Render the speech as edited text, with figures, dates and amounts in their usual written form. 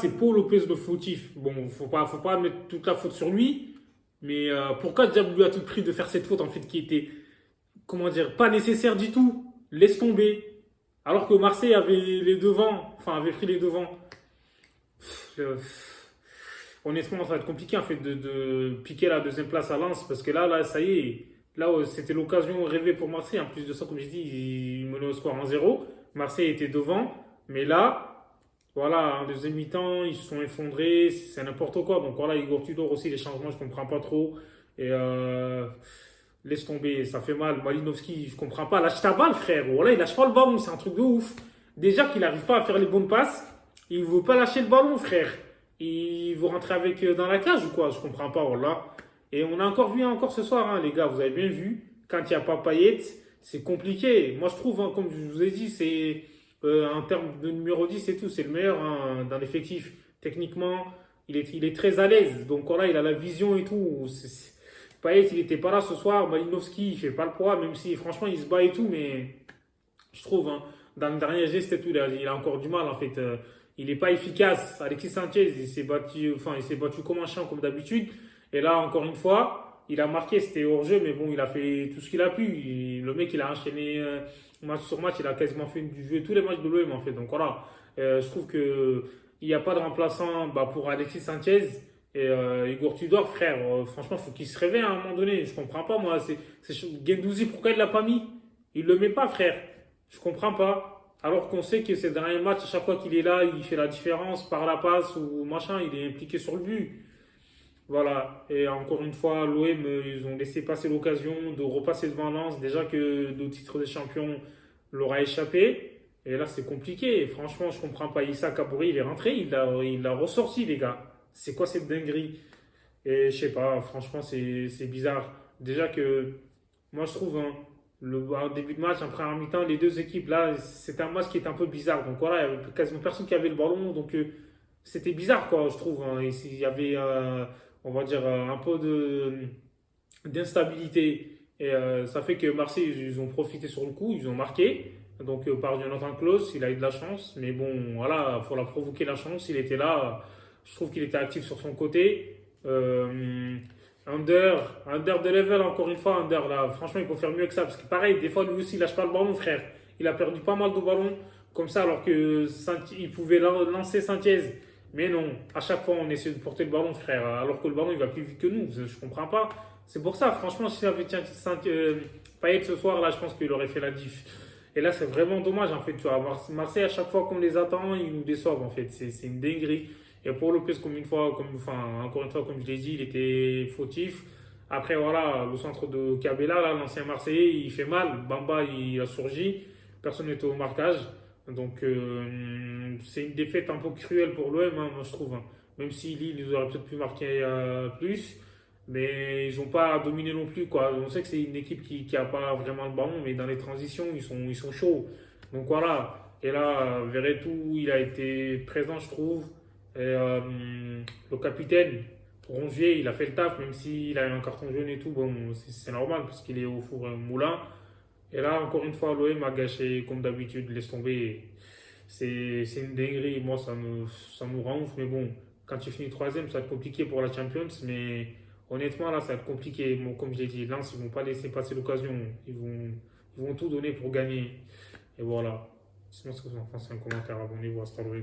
C'est Paul Lopez le fautif. Bon, faut pas mettre toute la faute sur lui. Mais pourquoi Diable lui a-t-il pris de faire cette faute en fait qui était, comment dire, pas nécessaire du tout. Laisse tomber. Alors que Marseille avait les devants, enfin avait pris les devants. Euh, Honnêtement, ça va être compliqué en fait de piquer la deuxième place à Lens parce que là, ça y est. Là, c'était l'occasion rêvée pour Marseille. En plus de ça, comme je dis, ils menaient au score 1-0. Marseille était devant. Mais là, voilà, en deuxième mi-temps, ils se sont effondrés. C'est n'importe quoi. Donc voilà, Igor Tudor aussi, les changements, je comprends pas trop. Et laisse tomber, ça fait mal. Malinowski, je comprends pas. Lâche ta balle, frère. Voilà, il lâche pas le ballon, c'est un truc de ouf. Déjà qu'il n'arrive pas à faire les bonnes passes, il veut pas lâcher le ballon, frère. Il veut rentrer avec dans la cage ou quoi? Je comprends pas, voilà. Et on a encore vu encore ce soir, hein, les gars, vous avez bien vu. Quand il n'y a pas Payet, c'est compliqué. Moi, je trouve, hein, comme je vous ai dit, c'est en termes de numéro 10 et tout, c'est le meilleur hein, dans l'effectif. Techniquement, il est très à l'aise. Donc voilà, il a la vision et tout. Payet, il n'était pas là ce soir. Malinowski, il fait pas le poids, même si franchement, il se bat et tout. Mais je trouve, hein, dans le dernier geste et tout, il a encore du mal en fait. Il n'est pas efficace. Alexis Sanchez, il s'est battu comme un chien, comme d'habitude. Et là, encore une fois, il a marqué, c'était hors jeu, mais bon, il a fait tout ce qu'il a pu. Le mec, il a enchaîné match sur match, il a quasiment fait du jeu tous les matchs de l'OM en fait. Donc voilà, je trouve que il n'y a pas de remplaçant bah, pour Alexis Sanchez. Et Igor Tudor, frère, franchement, faut qu'il se réveille à un moment donné. Je comprends pas, moi. Guendouzi, pourquoi il l'a pas mis? Il le met pas, frère. Je comprends pas. Alors qu'on sait que ces derniers matchs, à chaque fois qu'il est là, il fait la différence par la passe ou machin, il est impliqué sur le but. Voilà. Et encore une fois, l'OM, ils ont laissé passer l'occasion de repasser devant Lens. Déjà que le titre des champions leur a échappé. Et là, c'est compliqué. Franchement, je comprends pas. Issa Kabouri, il est rentré, il l'a ressorti, les gars. C'est quoi cette dinguerie? Et je sais pas, franchement, c'est bizarre. Déjà que, moi, je trouve, hein, en début de match, après un mi-temps, les deux équipes, là, c'était un match qui était un peu bizarre. Donc voilà, il y avait quasiment personne qui avait le ballon. Donc c'était bizarre, quoi, je trouve, hein. Il y avait, on va dire, un peu d'instabilité. Et ça fait que Marseille, ils ont profité sur le coup, ils ont marqué. Donc par Jonathan Klaus, il a eu de la chance. Mais bon, voilà, il faut la provoquer la chance. Il était là. Je trouve qu'il était actif sur son côté. Under de level, encore une fois, Under, là, franchement, il peut faire mieux que ça. Parce que pareil, des fois, lui aussi, il lâche pas le ballon, frère. Il a perdu pas mal de ballons comme ça, alors que il pouvait lancer Sanchez. Mais non, à chaque fois, on essaie de porter le ballon, frère. Alors que le ballon, il va plus vite que nous. Je comprends pas. C'est pour ça, franchement, si j'avais tiens, Payet ce soir, là, je pense qu'il aurait fait la diff. Et là, c'est vraiment dommage, en fait. Tu vois, Marseille, à chaque fois qu'on les attend, ils nous déçoivent, en fait. C'est une dinguerie. Et pour Lopez, enfin, encore une fois, comme je l'ai dit, il était fautif. Après, voilà, le centre de Cabella, là, l'ancien Marseillais, il fait mal. Bamba, il a surgi. Personne n'était au marquage. Donc, c'est une défaite un peu cruelle pour l'OM, hein, moi, je trouve, hein. Même si Lille, ils auraient peut-être pu marquer plus. Mais ils n'ont pas dominé non plus, quoi. On sait que c'est une équipe qui a pas vraiment le ballon, mais dans les transitions, ils sont chauds. Donc voilà. Et là, Verretou, il a été présent, je trouve. Et, le capitaine, Rongier, il a fait le taf, même s'il a eu un carton jaune et tout. Bon, c'est normal parce qu'il est au four moulin. Et là, encore une fois, l'OM a gâché comme d'habitude. Laisse tomber. C'est une dinguerie. Moi, ça me rend ouf. Mais bon, quand tu finis troisième, ça va être compliqué pour la Champions. Mais honnêtement, là, ça va être compliqué. Bon, comme je l'ai dit, Lens, ils vont pas laisser passer l'occasion. Ils vont tout donner pour gagner. Et voilà. Sinon, ce que vous en pensez, un commentaire. Abonnez-vous à Star Wars.